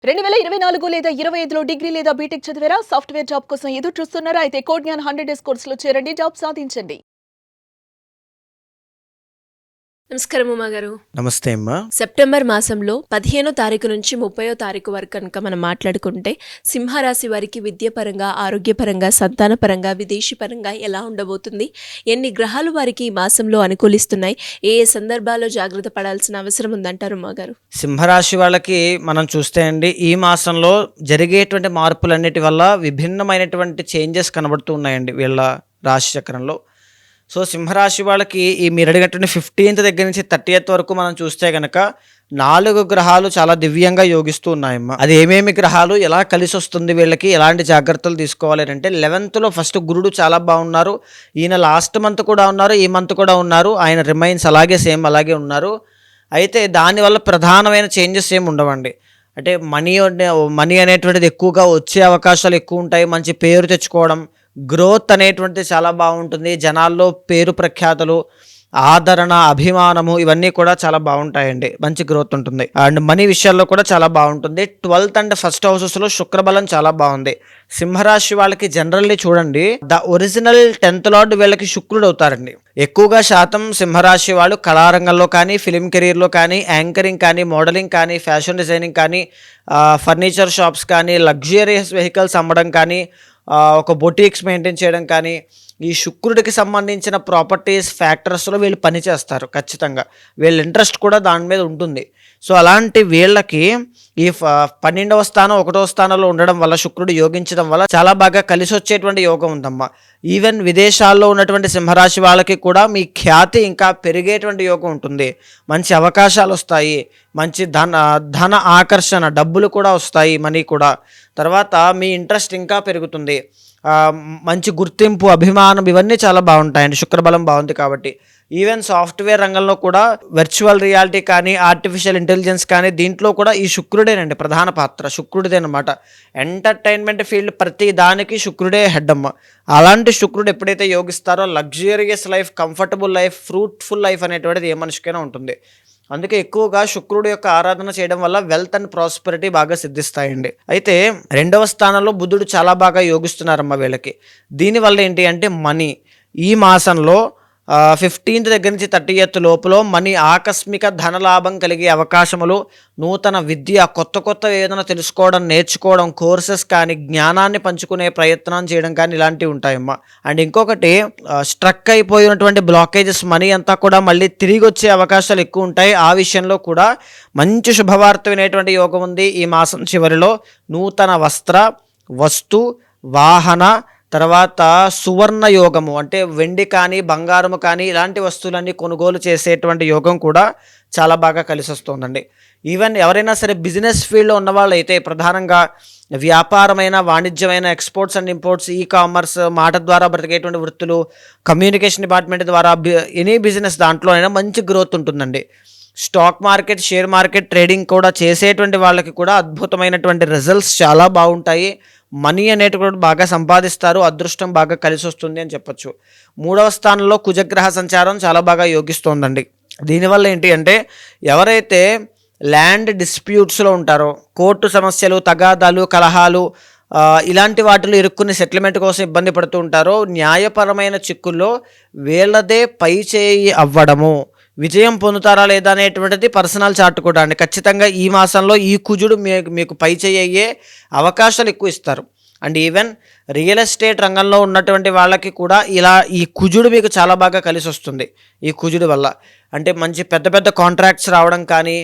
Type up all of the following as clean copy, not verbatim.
2024 లేదా 25లో డిగ్రీ లేదా బీటెక్ చదివారా? సాఫ్ట్‌వేర్ జాబ్ కోసం ఎదురు చూస్తున్నారా? అయితే కోడ్ జ్ఞాన్ 100 డేస్ కోర్సులో చేరండి. జాబ్ సాధించండి. నమస్కారం ఉమా గారు. నమస్తే అమ్మా. సెప్టెంబర్ మాసంలో 15వ తారీఖు నుంచి 30వ తారీఖు వరకు కనుక మనం మాట్లాడుకుంటే సింహరాశి వారికి విద్యాపరంగా, ఆరోగ్యపరంగా, సంతానపరంగా, విదేశీ పరంగా ఎలా ఉండబోతుంది? ఎన్ని గ్రహాలు వారికి ఈ మాసంలో అనుకూలిస్తున్నాయి? ఏ ఏ సందర్భాల్లో జాగ్రత్త పడాల్సిన అవసరం ఉందంటారు ఉమా గారు? సింహరాశి వాళ్ళకి మనం చూస్తే అండి, ఈ మాసంలో జరిగేటువంటి మార్పులన్నిటి వల్ల విభిన్నమైనటువంటి చేంజెస్ కనబడుతూ ఉన్నాయండి వీళ్ళ రాశి చక్రంలో. సో సింహరాశి వాళ్ళకి ఈ మీరు అడిగినటువంటి 15th దగ్గర నుంచి 30th వరకు మనం చూస్తే కనుక 4 గ్రహాలు చాలా దివ్యంగా యోగిస్తూ ఉన్నాయమ్మా. అది ఏమేమి గ్రహాలు, ఎలా కలిసి వస్తుంది, వీళ్ళకి ఎలాంటి జాగ్రత్తలు తీసుకోవాలి అంటే 11th ఫస్ట్ గురుడు చాలా బాగున్నారు. ఈయన లాస్ట్ మంత్ కూడా ఉన్నారు, ఈ మంత్ కూడా ఉన్నారు. ఆయన రిమైన్స్ అలాగే సేమ్ అలాగే ఉన్నారు. అయితే దానివల్ల ప్రధానమైన చేంజెస్ ఏమి ఉండవండి. అంటే మనీ అనేటువంటిది ఎక్కువగా వచ్చే అవకాశాలు ఎక్కువ ఉంటాయి. మంచి పేరు తెచ్చుకోవడం, గ్రోత్ అనేటువంటిది చాలా బాగుంటుంది. జనాల్లో పేరు ప్రఖ్యాతలు, ఆదరణ, అభిమానము ఇవన్నీ కూడా చాలా బాగుంటాయండి. మంచి గ్రోత్ ఉంటుంది. అండ్ మనీ విషయాల్లో కూడా చాలా బాగుంటుంది. 12th అండ్ ఫస్ట్ హౌసెస్లో శుక్రబలం చాలా బాగుంది. సింహరాశి వాళ్ళకి జనరల్లీ చూడండి, ద ఒరిజినల్ 10th లార్డ్ వీళ్ళకి శుక్రుడు అవుతారండి. ఎక్కువగా శాతం సింహరాశి వాళ్ళు కళారంగంలో కానీ, ఫిలిం కెరీర్లో కానీ, యాంకరింగ్ కానీ, మోడలింగ్ కానీ, ఫ్యాషన్ డిజైనింగ్ కానీ, ఫర్నిచర్ షాప్స్ కానీ, లగ్జరియస్ వెహికల్స్ అమ్మడం కానీ, ఒక బొటీక్స్ మెయింటైన్ చేయడం కానీ, ఈ శుక్రుడికి సంబంధించిన ప్రాపర్టీస్ ఫ్యాక్టర్స్లో వీళ్ళు పనిచేస్తారు. ఖచ్చితంగా వీళ్ళ ఇంట్రెస్ట్ కూడా దాని మీద ఉంటుంది. సో అలాంటి వీళ్ళకి ఈ 12వ స్థానం 1వ స్థానంలో ఉండడం వల్ల, శుక్రుడు యోగించడం వల్ల చాలా బాగా కలిసి వచ్చేటువంటి యోగం ఉందమ్మా. ఈవెన్ విదేశాల్లో ఉన్నటువంటి సింహరాశి వాళ్ళకి కూడా మీ ఖ్యాతి ఇంకా పెరిగేటువంటి యోగం ఉంటుంది. మంచి అవకాశాలు వస్తాయి. మంచి ధన ఆకర్షణ, డబ్బులు కూడా వస్తాయి, మనీ కూడా. తర్వాత మీ ఇంట్రెస్ట్ ఇంకా పెరుగుతుంది. మంచి గుర్తింపు, అభిమానం ఇవన్నీ చాలా బాగుంటాయండి. శుక్రబలం బాగుంది కాబట్టి. ఈవెన్ సాఫ్ట్వేర్ రంగంలో కూడా వర్చువల్ రియాలిటీ కానీ, ఆర్టిఫిషియల్ ఇంటెలిజెన్స్ కానీ, దీంట్లో కూడా ఈ శుక్రుడేనండి ప్రధాన పాత్ర. శుక్రుడిదేనమాట. ఎంటర్టైన్మెంట్ ఫీల్డ్ ప్రతి దానికి శుక్రుడే హెడ్ అమ్మ. అలాంటి శుక్రుడు ఎప్పుడైతే యోగిస్తారో luxurious life, comfortable life, fruitful life అనేటువంటిది ఏ మనిషికైనా ఉంటుంది. అందుకే ఎక్కువగా శుక్రుడు యొక్క ఆరాధన చేయడం వల్ల వెల్త్ అండ్ ప్రాస్పెరిటీ బాగా సిద్ధిస్తాయండి. అయితే 2వ స్థానంలో బుధుడు చాలా బాగా యోగిస్తున్నారమ్మ వీళ్ళకి. దీనివల్ల ఏంటి అంటే మనీ ఈ మాసంలో 15th దగ్గర నుంచి 30th లోపల మనీ, ఆకస్మిక ధనలాభం కలిగే అవకాశములు, నూతన విద్య, కొత్త ఏదైనా తెలుసుకోవడం, నేర్చుకోవడం, కోర్సెస్ కానీ, జ్ఞానాన్ని పంచుకునే ప్రయత్నం చేయడం కానీ ఇలాంటివి ఉంటాయమ్మా. అండ్ ఇంకొకటి, స్ట్రక్ అయిపోయినటువంటి బ్లాకేజెస్ మనీ అంతా కూడా మళ్ళీ తిరిగి వచ్చే అవకాశాలు ఎక్కువ ఉంటాయి. ఆ విషయంలో కూడా మంచి శుభవార్త వినేటువంటి యోగం ఉంది. ఈ మాసం చివరిలో నూతన వస్త్ర, వస్తు, వాహన, తర్వాత సువర్ణ యోగము అంటే వెండి కానీ, బంగారము కానీ ఇలాంటి వస్తువులన్నీ కొనుగోలు చేసేటువంటి యోగం కూడా చాలా బాగా కలిసి వస్తుందండి. ఈవెన్ ఎవరైనా సరే బిజినెస్ ఫీల్డ్లో ఉన్న వాళ్ళు అయితే, ప్రధానంగా వ్యాపారమైన, వాణిజ్యమైన, exports and imports, e-commerce, మాట ద్వారా బ్రతికేటువంటి వృత్తులు, కమ్యూనికేషన్ డిపార్ట్మెంట్ ద్వారా ఎనీ బిజినెస్ దాంట్లో అయినా మంచి గ్రోత్ ఉంటుందండి. Stock market, share market trading కూడా చేసేటువంటి వాళ్ళకి కూడా అద్భుతమైనటువంటి రిజల్ట్స్ చాలా బాగుంటాయి. మనీ అనేటి కూడా బాగా సంపాదిస్తారు. అదృష్టం బాగా కలిసి వస్తుంది అని చెప్పొచ్చు. 3వ స్థానంలో కుజగ్రహ సంచారం చాలా బాగా యోగిస్తోందండి. దీనివల్ల ఏంటి అంటే, ఎవరైతే ల్యాండ్ డిస్ప్యూట్స్లో ఉంటారో, కోర్టు సమస్యలు, తగాదాలు, కలహాలు ఇలాంటి వాటిలో ఇరుక్కుని సెటిల్మెంట్ కోసం ఇబ్బంది పడుతూ ఉంటారో, న్యాయపరమైన చిక్కుల్లో వీళ్ళదే పై చేయి అవ్వడము, విజయం పొందుతారా లేదా అనేటువంటిది పర్సనల్ చార్ట్ కూడా అండి. ఖచ్చితంగా ఈ మాసంలో ఈ కుజుడు మీకు పై చేయి అయ్యే అవకాశాలు ఎక్కువ ఇస్తారు. అండ్ ఈవెన్ రియల్ ఎస్టేట్ రంగంలో ఉన్నటువంటి వాళ్ళకి కూడా ఇలా ఈ కుజుడు మీకు చాలా బాగా కలిసి వస్తుంది. ఈ కుజుడు వల్ల అంటే మంచి పెద్ద కాంట్రాక్ట్స్ రావడం కానీ,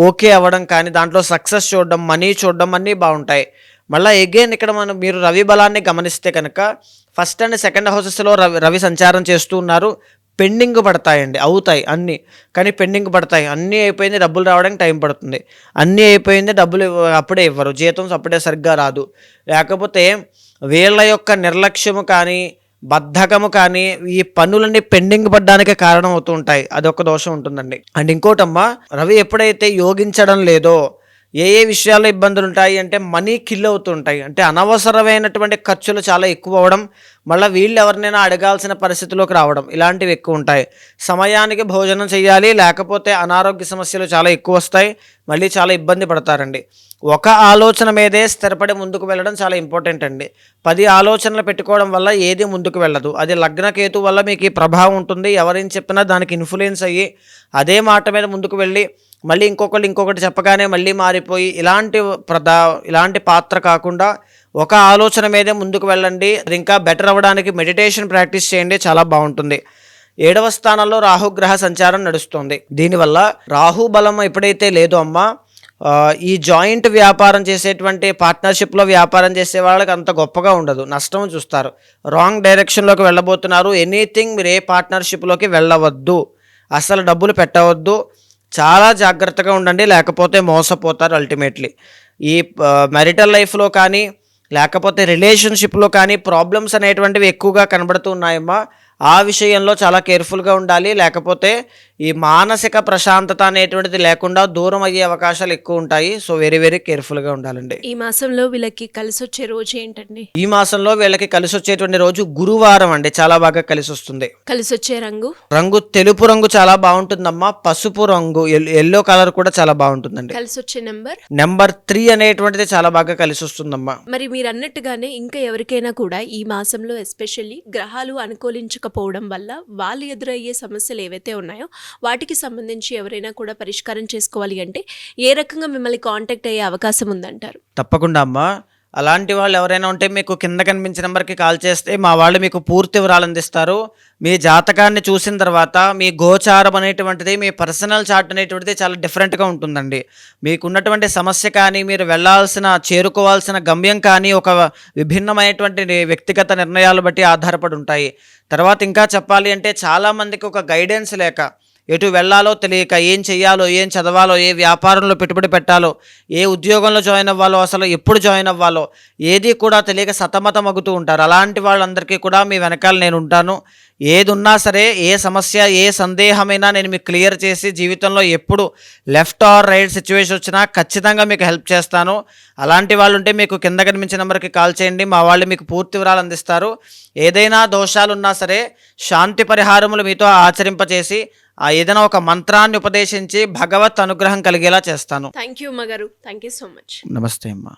ఓకే అవ్వడం కానీ, దాంట్లో సక్సెస్ చూడడం, మనీ చూడడం అన్నీ బాగుంటాయి. మళ్ళీ అగైన్ ఇక్కడ మీరు రవి బలాన్ని గమనిస్తే కనుక ఫస్ట్ అండ్ సెకండ్ హౌసెస్లో రవి సంచారం చేస్తూ ఉన్నారు. పెండింగ్ పడతాయండి, అవుతాయి అన్నీ, కానీ పెండింగ్ పడతాయి. అన్నీ అయిపోయింది, డబ్బులు రావడానికి టైం పడుతుంది. అన్నీ అయిపోయింది, డబ్బులు అప్పుడే ఇవ్వరు, జీతం అప్పుడే సరిగ్గా రాదు. లేకపోతే వీళ్ళ యొక్క నిర్లక్ష్యము కానీ, బద్ధకము కానీ ఈ పనులన్నీ పెండింగ్ పడడానికే కారణం అవుతూ ఉంటాయి. అదొక దోషం ఉంటుందండి. అండ్ ఇంకోటమ్మా, రవి ఎప్పుడైతే యోగించడం లేదో, ఏ ఏ విషయాల్లో ఇబ్బందులు ఉంటాయి అంటే మనీ కిల్ అవుతుంటాయి, అంటే అనవసరమైనటువంటి ఖర్చులు చాలా ఎక్కువ అవ్వడం, మళ్ళీ వీళ్ళు ఎవరినైనా అడగాల్సిన పరిస్థితిలోకి రావడం, ఇలాంటివి ఎక్కువ ఉంటాయి. సమయానికి భోజనం చేయాలి, లేకపోతే అనారోగ్య సమస్యలు చాలా ఎక్కువ వస్తాయి, మళ్ళీ చాలా ఇబ్బంది పడతారండి. ఒక ఆలోచన మీదే స్థిరపడి ముందుకు వెళ్ళడం చాలా ఇంపార్టెంట్ అండి. 10 ఆలోచనలు పెట్టుకోవడం వల్ల ఏది ముందుకు వెళ్ళదు. అది లగ్నకేతు వల్ల మీకు ఈ ప్రభావం ఉంటుంది. ఎవరేం చెప్పినా దానికి ఇన్ఫ్లుయెన్స్ అయ్యి అదే మాట మీద ముందుకు వెళ్ళి మళ్ళీ ఇంకొకటి చెప్పగానే మళ్ళీ మారిపోయి ఇలాంటి పాత్ర కాకుండా ఒక ఆలోచన మీదే ముందుకు వెళ్ళండి. అది ఇంకా బెటర్ అవ్వడానికి మెడిటేషన్ ప్రాక్టీస్ చేయండి, చాలా బాగుంటుంది. 7వ స్థానంలో రాహుగ్రహ సంచారం నడుస్తుంది. దీనివల్ల రాహు బలం ఎప్పుడైతే లేదో అమ్మా, ఈ జాయింట్ వ్యాపారం చేసేటువంటి పార్ట్నర్షిప్లో వ్యాపారం చేసే వాళ్ళకి అంత గొప్పగా ఉండదు, నష్టం చూస్తారు. రాంగ్ డైరెక్షన్లోకి వెళ్ళబోతున్నారు. ఎనీథింగ్ మీరు ఏ పార్ట్నర్షిప్లోకి వెళ్ళవద్దు, అసలు డబ్బులు పెట్టవద్దు, చాలా జాగ్రత్తగా ఉండండి, లేకపోతే మోసపోతారు అల్టిమేట్లీ. ఈ మ్యారిటల్ లైఫ్లో కానీ లేకపోతే రిలేషన్షిప్లో కానీ ప్రాబ్లమ్స్ అనేటువంటివి ఎక్కువగా కనబడుతూ ఉన్నాయమ్మా. ఆ విషయంలో చాలా కేర్ఫుల్గా ఉండాలి, లేకపోతే ఈ మానసిక ప్రశాంతత అనేటువంటిది లేకుండా దూరం అయ్యే అవకాశాలు ఎక్కువ ఉంటాయి. సో వెరీ వెరీ కేర్ఫుల్గా ఉండాలండి. ఈ మాసంలో వీళ్ళకి కలిసి వచ్చే రోజు ఏంటండి? ఈ మాసంలో వీళ్ళకి కలిసి వచ్చేటువంటి రోజు గురువారం అండి, చాలా బాగా కలిసి వస్తుంది. కలిసి వచ్చే రంగు తెలుపు రంగు చాలా బాగుంటుందమ్మా. పసుపు రంగు, ఎల్లో కలర్ కూడా చాలా బాగుంటుందండి. కలిసి వచ్చే నెంబర్ 3 అనేటువంటిది చాలా బాగా కలిసి వస్తుందమ్మా. మరి మీరు అన్నట్టుగానే ఇంకా ఎవరికైనా కూడా ఈ మాసంలో ఎస్పెషల్లీ గ్రహాలు అనుకూలించకపోవడం వల్ల వాళ్ళు ఎదురయ్యే సమస్యలు ఏవైతే ఉన్నాయో వాటికి సంబంధించి ఎవరైనా కూడా పరిష్కారం చేసుకోవాలి అంటే ఏ రకంగా మిమ్మల్ని కాంటాక్ట్ అయ్యే అవకాశం ఉందంటారు? తప్పకుండా అమ్మా. అలాంటి వాళ్ళు ఎవరైనా ఉంటే మీకు కింద కనిపించిన నెంబర్కి కాల్ చేస్తే మా వాళ్ళు మీకు పూర్తి వివరాలు అందిస్తారు. మీ జాతకాన్ని చూసిన తర్వాత మీ గోచారం అనేటువంటిది, మీ పర్సనల్ చార్ట్ అనేటువంటిది చాలా డిఫరెంట్గా ఉంటుందండి. మీకున్నటువంటి సమస్య కానీ, మీరు చేరుకోవాల్సిన గమ్యం కానీ ఒక విభిన్నమైనటువంటి వ్యక్తిగత నిర్ణయాలు బట్టి ఆధారపడి ఉంటాయి. తర్వాత ఇంకా చెప్పాలి అంటే చాలామందికి ఒక గైడెన్స్ లేక, ఎటు వెళ్ళాలో తెలియక, ఏం చెయ్యాలో, ఏం చదవాలో, ఏ వ్యాపారంలో పెట్టుబడి పెట్టాలో, ఏ ఉద్యోగంలో జాయిన్ అవ్వాలో, అసలు ఎప్పుడు జాయిన్ అవ్వాలో ఏది కూడా తెలియక సతమతమగుతూ ఉంటారు. అలాంటి వాళ్ళందరికీ కూడా మీ వెనకాల నేను ఉంటాను. ఏది ఉన్నా సరే, ఏ సమస్య, ఏ సందేహమైనా నేను మీకు క్లియర్ చేసి జీవితంలో ఎప్పుడు లెఫ్ట్ ఆర్ రైట్ సిచ్యువేషన్ వచ్చినా ఖచ్చితంగా మీకు హెల్ప్ చేస్తాను. అలాంటి వాళ్ళు ఉంటే మీకు కింద కనిపించిన నెంబర్కి కాల్ చేయండి, మా వాళ్ళు మీకు పూర్తి వివరాలు అందిస్తారు. ఏదైనా దోషాలు ఉన్నా సరే శాంతి పరిహారములు మీతో ఆచరింపచేసి ఏదైనా ఒక మంత్రాన్ని ఉపదేశించి భగవత్ అనుగ్రహం కలిగేలా చేస్తాను. థ్యాంక్ యూ అమ్మగారు, థ్యాంక్ యూ సో మచ్. నమస్తే అమ్మా.